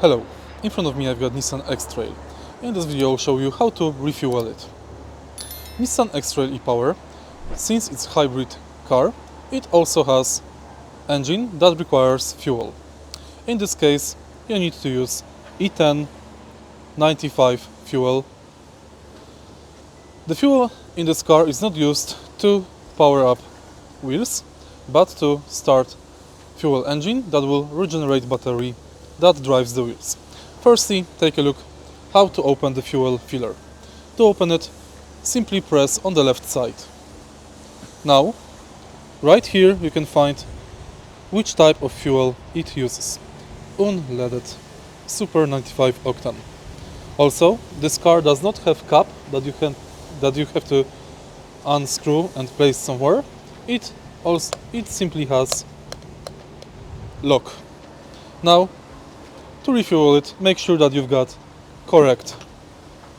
Hello, in front of me I've got Nissan X-Trail. In this video I'll show you how to refuel it. Nissan X-Trail e-Power, since it's a hybrid car, it also has engine that requires fuel. In this case you need to use E10 95 fuel. The fuel in this car is not used to power up wheels, but to start fuel engine that will regenerate battery that drives the wheels. Firstly, take a look how to open the fuel filler. To open it, simply press on the left side. Now, right here you can find which type of fuel it uses. Unleaded Super 95 octane. Also, this car does not have cap that you have to unscrew and place somewhere. It simply has lock. Now, to refuel it, make sure that you've got correct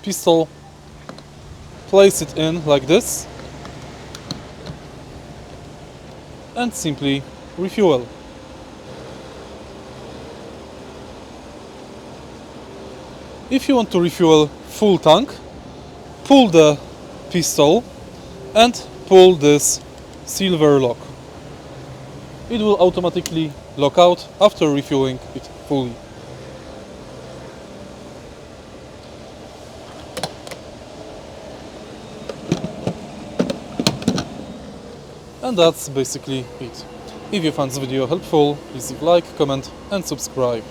pistol. Place it in like this and simply refuel. If you want to refuel full tank, pull the pistol and pull this silver lock. It will automatically lock out after refueling it fully. And that's basically it. If you found this video helpful, please leave a like, comment and subscribe.